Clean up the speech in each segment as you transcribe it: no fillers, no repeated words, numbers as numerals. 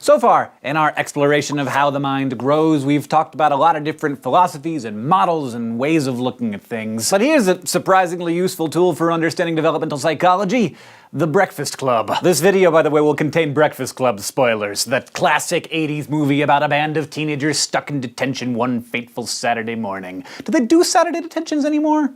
So far, in our exploration of how the mind grows, we've talked about a lot of different philosophies and models and ways of looking at things. But here's a surprisingly useful tool for understanding developmental psychology: The Breakfast Club. This video, by the way, will contain Breakfast Club spoilers, that classic 80s movie about a band of teenagers stuck in detention one fateful Saturday morning. Do they do Saturday detentions anymore?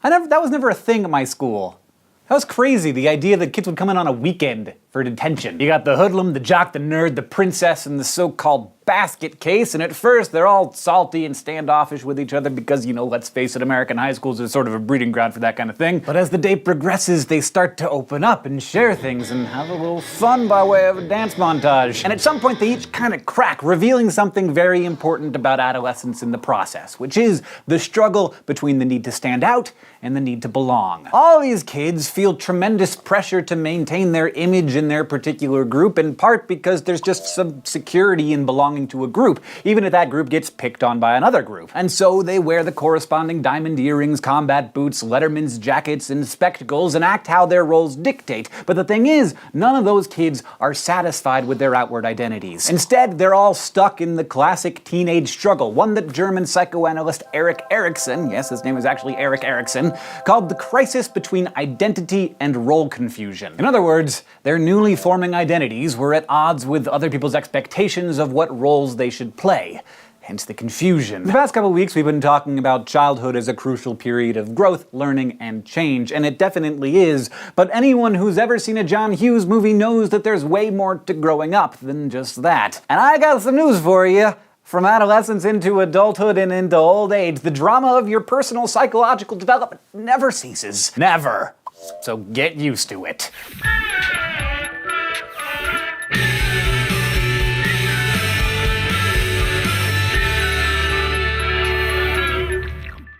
That was never a thing at my school. That was crazy, the idea that kids would come in on a weekend for detention. You got the hoodlum, the jock, the nerd, the princess, and the so-called basket case, and at first they're all salty and standoffish with each other because, you know, let's face it, American high schools are sort of a breeding ground for that kind of thing. But as the day progresses, they start to open up and share things and have a little fun by way of a dance montage. And at some point they each kind of crack, revealing something very important about adolescence in the process, which is the struggle between the need to stand out and the need to belong. All these kids feel tremendous pressure to maintain their image in their particular group, in part because there's just some security in belonging to a group, even if that group gets picked on by another group. And so they wear the corresponding diamond earrings, combat boots, Letterman's jackets, and spectacles, and act how their roles dictate. But the thing is, none of those kids are satisfied with their outward identities. Instead, they're all stuck in the classic teenage struggle, one that German psychoanalyst Erik Erikson, yes, his name is actually Erik Erikson, called the crisis between identity and role confusion. In other words, their newly forming identities were at odds with other people's expectations of what roles they should play. Hence the confusion. The past couple weeks we've been talking about childhood as a crucial period of growth, learning, and change, and it definitely is, but anyone who's ever seen a John Hughes movie knows that there's way more to growing up than just that. And I got some news for you. From adolescence into adulthood and into old age, the drama of your personal psychological development never ceases. Never. So get used to it.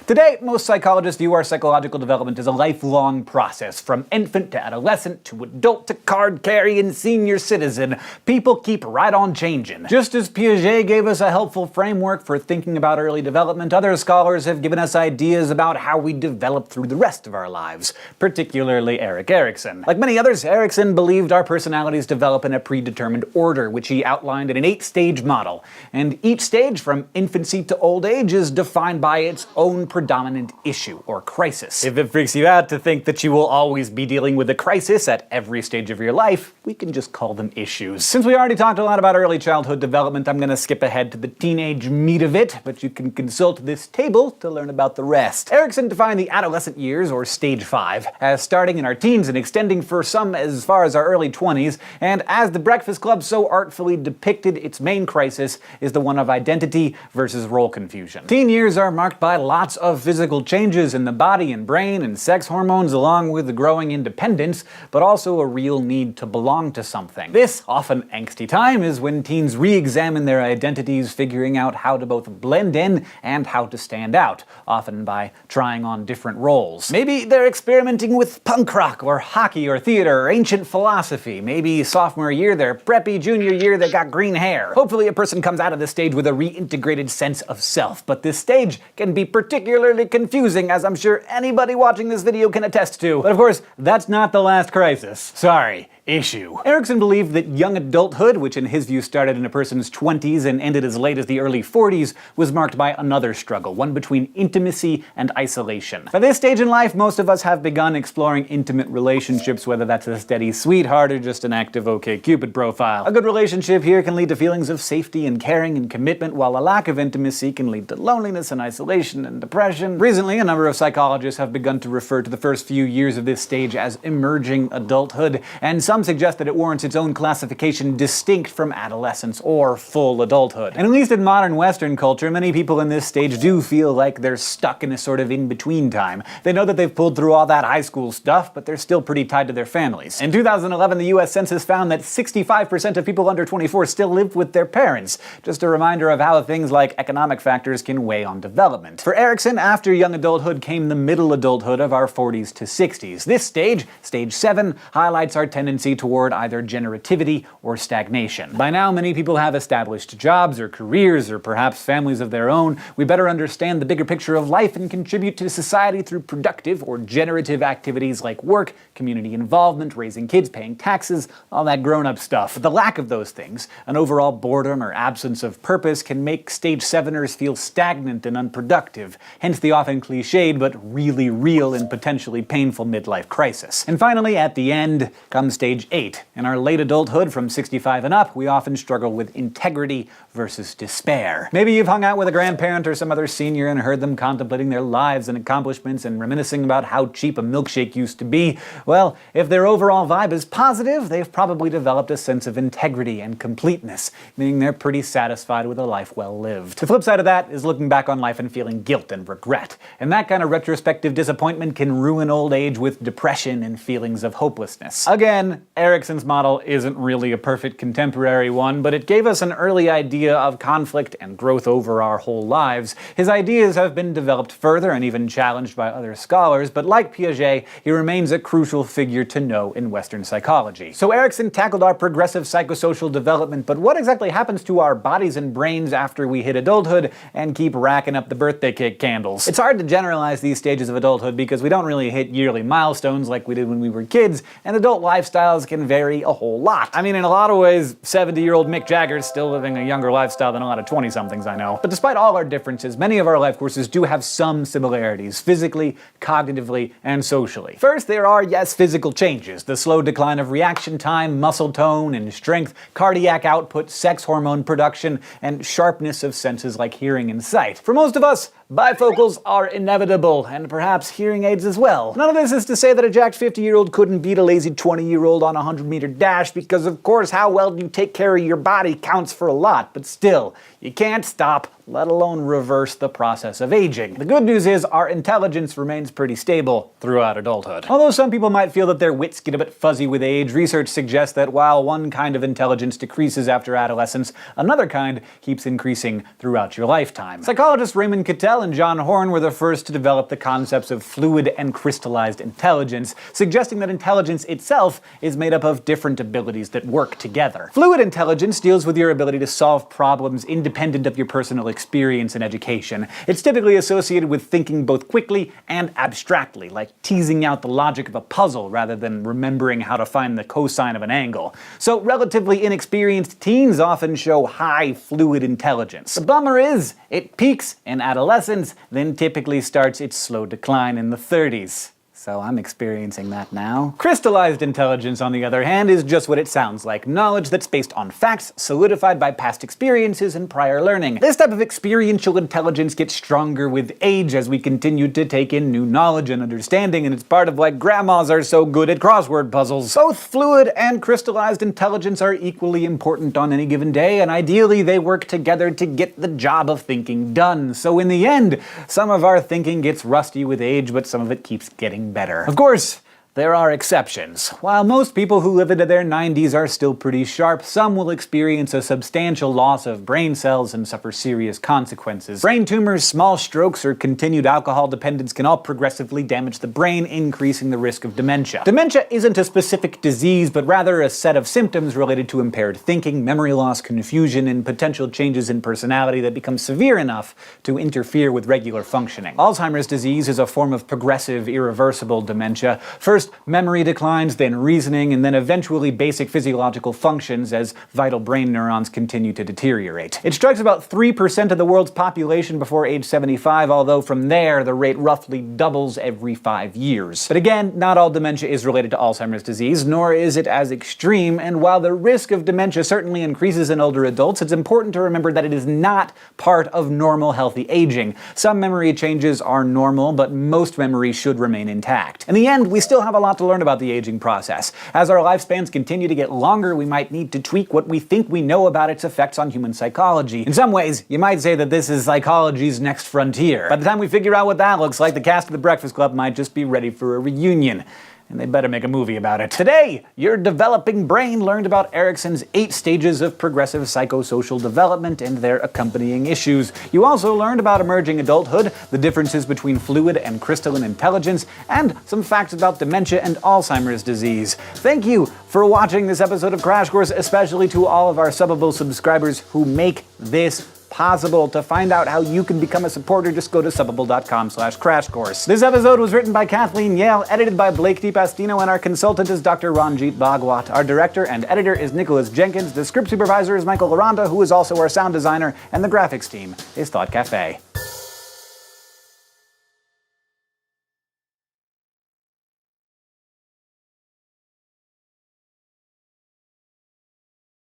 Today, most psychologists view our psychological development as a lifelong process. From infant to adolescent to adult to card-carrying senior citizen, people keep right on changing. Just as Piaget gave us a helpful framework for thinking about early development, other scholars have given us ideas about how we develop through the rest of our lives, particularly Erik Erikson. Like many others, Erikson believed our personalities develop in a predetermined order, which he outlined in an 8-stage model. And each stage, from infancy to old age, is defined by its own predominant issue or crisis. If it freaks you out to think that you will always be dealing with a crisis at every stage of your life, we can just call them issues. Since we already talked a lot about early childhood development, I'm gonna skip ahead to the teenage meat of it, but you can consult this table to learn about the rest. Erikson defined the adolescent years, or stage 5, as starting in our teens and extending for some as far as our early 20s, and as The Breakfast Club so artfully depicted, its main crisis is the one of identity versus role confusion. Teen years are marked by lots of physical changes in the body and brain and sex hormones, along with the growing independence, but also a real need to belong to something. This often angsty time is when teens re-examine their identities, figuring out how to both blend in and how to stand out, often by trying on different roles. Maybe they're experimenting with punk rock or hockey or theater or ancient philosophy. Maybe sophomore year they're preppy, junior year they got green hair. Hopefully a person comes out of this stage with a reintegrated sense of self, but this stage can be particularly confusing, as I'm sure anybody watching this video can attest to. But of course, that's not the last crisis. Sorry, issue. Erikson believed that young adulthood, which in his view started in a person's 20s and ended as late as the early 40s, was marked by another struggle, one between intimacy and isolation. By this stage in life, most of us have begun exploring intimate relationships, whether that's a steady sweetheart or just an active OkCupid profile. A good relationship here can lead to feelings of safety and caring and commitment, while a lack of intimacy can lead to loneliness and isolation and depression. Recently, a number of psychologists have begun to refer to the first few years of this stage as emerging adulthood, and some suggest that it warrants its own classification distinct from adolescence or full adulthood. And at least in modern Western culture, many people in this stage do feel like they're stuck in a sort of in-between time. They know that they've pulled through all that high school stuff, but they're still pretty tied to their families. In 2011, the US Census found that 65% of people under 24 still lived with their parents. Just a reminder of how things like economic factors can weigh on development. For Erikson, after young adulthood came the middle adulthood of our 40s to 60s. This stage, stage 7, highlights our tendency tendency toward either generativity or stagnation. By now, many people have established jobs or careers or perhaps families of their own. We better understand the bigger picture of life and contribute to society through productive or generative activities like work, community involvement, raising kids, paying taxes, all that grown-up stuff. But the lack of those things, an overall boredom or absence of purpose, can make stage 7ers feel stagnant and unproductive, hence the often cliched but really real and potentially painful midlife crisis. And finally, at the end, comes stage 8. In our late adulthood, from 65 and up, we often struggle with integrity versus despair. Maybe you've hung out with a grandparent or some other senior and heard them contemplating their lives and accomplishments and reminiscing about how cheap a milkshake used to be. Well, if their overall vibe is positive, they've probably developed a sense of integrity and completeness, meaning they're pretty satisfied with a life well lived. The flip side of that is looking back on life and feeling guilt and regret. And that kind of retrospective disappointment can ruin old age with depression and feelings of hopelessness. Again, Erikson's model isn't really a perfect contemporary one, but it gave us an early idea of conflict and growth over our whole lives. His ideas have been developed further and even challenged by other scholars, but like Piaget, he remains a crucial figure to know in Western psychology. So Erikson tackled our progressive psychosocial development, but what exactly happens to our bodies and brains after we hit adulthood and keep racking up the birthday cake candles? It's hard to generalize these stages of adulthood because we don't really hit yearly milestones like we did when we were kids, and adult lifestyles can vary a whole lot. I mean, in a lot of ways, 70-year-old Mick Jagger's still living a younger lifestyle than a lot of 20-somethings I know. But despite all our differences, many of our life courses do have some similarities, physically, cognitively, and socially. First, there are, yes, physical changes. The slow decline of reaction time, muscle tone and strength, cardiac output, sex hormone production, and sharpness of senses like hearing and sight. For most of us, bifocals are inevitable, and perhaps hearing aids as well. None of this is to say that a jacked 50-year-old couldn't beat a lazy 20-year-old on a 100-meter dash, because of course how well you take care of your body counts for a lot, but still, you can't stop, let alone reverse the process of aging. The good news is our intelligence remains pretty stable throughout adulthood. Although some people might feel that their wits get a bit fuzzy with age, research suggests that while one kind of intelligence decreases after adolescence, another kind keeps increasing throughout your lifetime. Psychologists Raymond Cattell and John Horn were the first to develop the concepts of fluid and crystallized intelligence, suggesting that intelligence itself is made up of different abilities that work together. Fluid intelligence deals with your ability to solve problems independent of your personal experience and education. It's typically associated with thinking both quickly and abstractly, like teasing out the logic of a puzzle rather than remembering how to find the cosine of an angle. So relatively inexperienced teens often show high fluid intelligence. The bummer is, it peaks in adolescence, then typically starts its slow decline in the 30s. So I'm experiencing that now. Crystallized intelligence, on the other hand, is just what it sounds like. Knowledge that's based on facts, solidified by past experiences and prior learning. This type of experiential intelligence gets stronger with age as we continue to take in new knowledge and understanding, and it's part of why grandmas are so good at crossword puzzles. Both fluid and crystallized intelligence are equally important on any given day, and ideally they work together to get the job of thinking done. So in the end, some of our thinking gets rusty with age, but some of it keeps getting better. Of course, there are exceptions. While most people who live into their 90s are still pretty sharp, some will experience a substantial loss of brain cells and suffer serious consequences. Brain tumors, small strokes, or continued alcohol dependence can all progressively damage the brain, increasing the risk of dementia. Dementia isn't a specific disease, but rather a set of symptoms related to impaired thinking, memory loss, confusion, and potential changes in personality that become severe enough to interfere with regular functioning. Alzheimer's disease is a form of progressive, irreversible dementia. First, memory declines, then reasoning, and then eventually basic physiological functions as vital brain neurons continue to deteriorate. It strikes about 3% of the world's population before age 75, although from there the rate roughly doubles every 5 years. But again, not all dementia is related to Alzheimer's disease, nor is it as extreme, and while the risk of dementia certainly increases in older adults, it's important to remember that it is not part of normal healthy aging. Some memory changes are normal, but most memory should remain intact. In the end, we still have a lot to learn about the aging process. As our lifespans continue to get longer, we might need to tweak what we think we know about its effects on human psychology. In some ways, you might say that this is psychology's next frontier. By the time we figure out what that looks like, the cast of The Breakfast Club might just be ready for a reunion. and they better make a movie about it. Today, your developing brain learned about Erikson's 8 stages of progressive psychosocial development and their accompanying issues. You also learned about emerging adulthood, the differences between fluid and crystalline intelligence, and some facts about dementia and Alzheimer's disease. Thank you for watching this episode of Crash Course, especially to all of our Subbable subscribers who make this possible. To find out how you can become a supporter, just go to subbable.com/crashcourse. This episode was written by Kathleen Yale, edited by Blake DiPastino, and our consultant is Dr. Ranjit Bhagwat. Our director and editor is Nicholas Jenkins. The script supervisor is Michael Aranda, who is also our sound designer, and the graphics team is Thought Cafe.